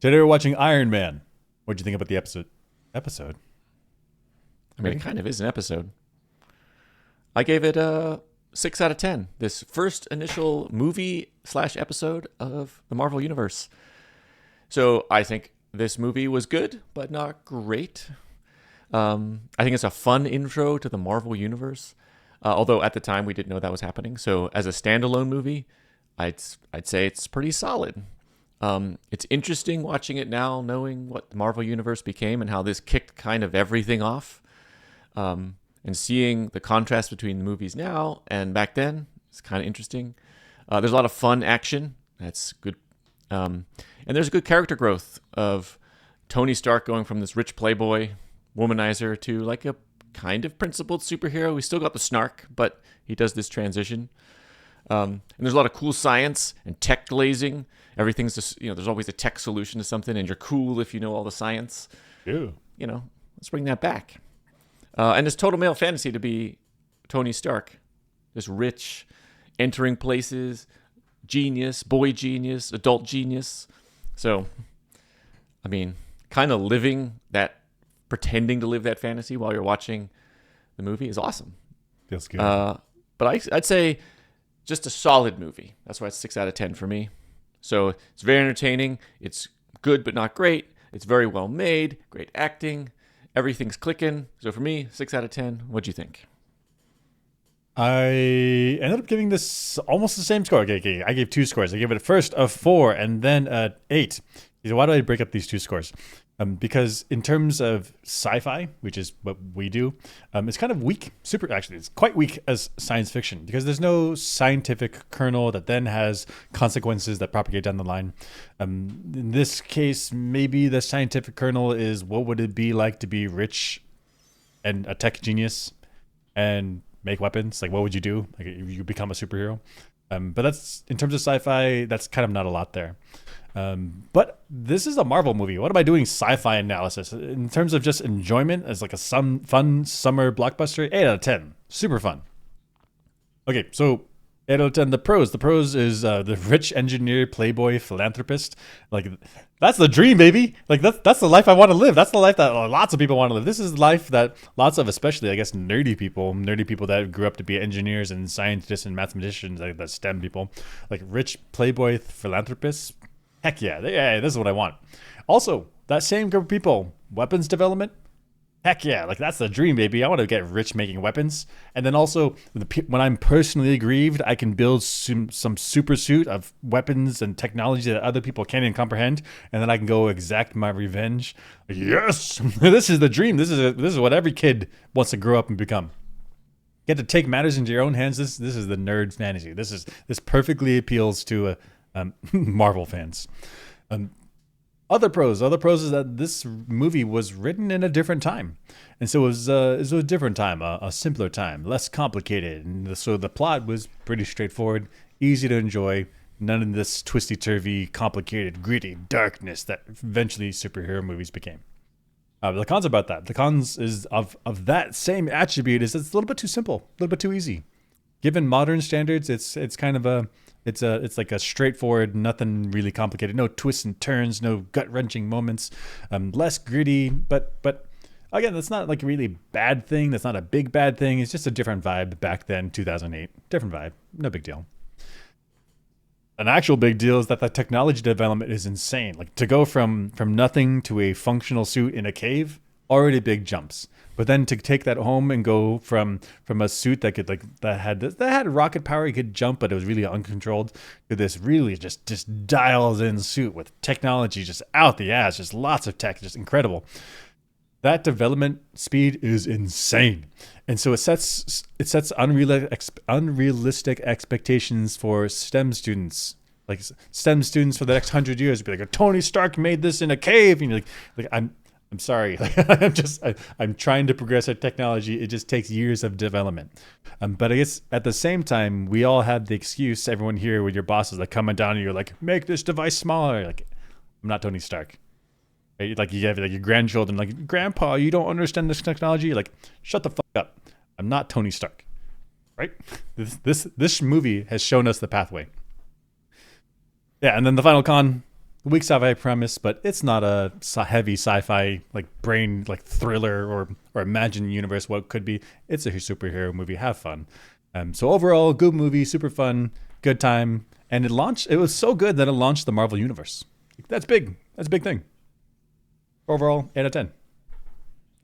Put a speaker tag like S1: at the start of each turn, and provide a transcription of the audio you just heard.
S1: Today we're watching Iron Man. What'd you think about the episode? Episode?
S2: I mean, it
S1: Really?
S2: kind of is an episode. I gave it a 6 out of 10. This first initial movie slash episode of the Marvel Universe. So I think this movie was good, but not great. I think it's a fun intro to the Marvel Universe. Although at the time we didn't know that was happening. So as a standalone movie, I'd say it's pretty solid. It's interesting watching it now, knowing what the Marvel Universe became and how this kicked kind of everything off. And seeing the contrast between the movies now and back then is kind of interesting. There's a lot of fun action. That's good. And there's good character growth of Tony Stark going from this rich playboy womanizer to like a kind of principled superhero. He's still got the snark, but he does this transition. And there's a lot of cool science and tech glazing. Everything's just, there's always a tech solution to something, and you're cool if you know all the science.
S1: Ew.
S2: Let's bring that back. And it's total male fantasy to be Tony Stark, this rich, entering places, genius, boy genius, adult genius. So, I mean, kind of pretending to live that fantasy while you're watching the movie is awesome.
S1: Feels good.
S2: But I'd say just a solid movie. That's why it's 6 out of 10 for me. So it's very entertaining. It's good but not great. It's very well made. Great acting. Everything's clicking. So for me, 6 out of 10. What'd you think?
S1: I ended up giving this almost the same score. Okay, I gave two scores. I gave it a first of 4 and then a 8. So why do I break up these two scores? Because in terms of sci-fi, which is what we do, it's kind of weak. Actually, it's quite weak as science fiction because there's no scientific kernel that then has consequences that propagate down the line. In this case, maybe the scientific kernel is what would it be like to be rich and a tech genius and make weapons? Like, what would you do? Like, if you become a superhero? But that's in terms of sci-fi, that's kind of not a lot there. But this is a Marvel movie. What am I doing sci-fi analysis? In terms of just enjoyment as like a fun summer blockbuster, 8 out of 10. Super fun. Okay, so 8 out of 10. The pros. The pros is the rich engineer, playboy, philanthropist. Like, that's the dream, baby. Like, that's the life I want to live. That's the life that lots of people want to live. This is the life that lots of, especially, I guess, nerdy people that grew up to be engineers and scientists and mathematicians, like the STEM people, like rich playboy philanthropists. Heck yeah, this is what I want. Also, that same group of people, weapons development. Heck yeah, like that's the dream, baby. I want to get rich making weapons. And then also, when I'm personally aggrieved, I can build some super suit of weapons and technology that other people can't even comprehend. And then I can go exact my revenge. Yes, this is the dream. This is what every kid wants to grow up and become. Get to take matters into your own hands. This is the nerd fantasy. This perfectly appeals to Marvel fans. Other pros is that this movie was written in a different time, and so it was a different time, a simpler time, less complicated, and so the plot was pretty straightforward, easy to enjoy. None of this twisty-turvy, complicated, gritty darkness that eventually superhero movies became. The cons about that. The cons is of that same attribute is it's a little bit too simple, a little bit too easy. Given modern standards, it's kind of it's like a straightforward, nothing really complicated, no twists and turns, no gut wrenching moments, less gritty. But again, that's not like a really bad thing. That's not a big bad thing. It's just a different vibe back then, 2008. Different vibe, no big deal. An actual big deal is that the technology development is insane. Like to go from nothing to a functional suit in a cave, already big jumps. But then to take that home and go from a suit that could that had rocket power, it could jump, but it was really uncontrolled, to this really just dials in suit with technology just out the ass, just lots of tech, just incredible. That development speed is insane, and so it sets unrealistic expectations for STEM students. Like STEM students for the next 100 years would be like, Tony Stark made this in a cave, and you're like I'm sorry. I'm trying to progress our technology. It just takes years of development. But I guess at the same time, we all have the excuse, everyone here with your bosses like coming down and you're like, make this device smaller. Like, I'm not Tony Stark. Right? Like you have like your grandchildren, like, Grandpa, you don't understand this technology. You're like, shut the fuck up. I'm not Tony Stark. Right? This movie has shown us the pathway. Yeah, and then the final con, weak sci-fi premise, but it's not a heavy sci-fi like brain like thriller or imagined universe. What could be? It's a superhero movie. Have fun. So overall, good movie, super fun, good time, and it launched. It was so good that it launched the Marvel Universe. That's big. That's a big thing. Overall, 8 out of 10.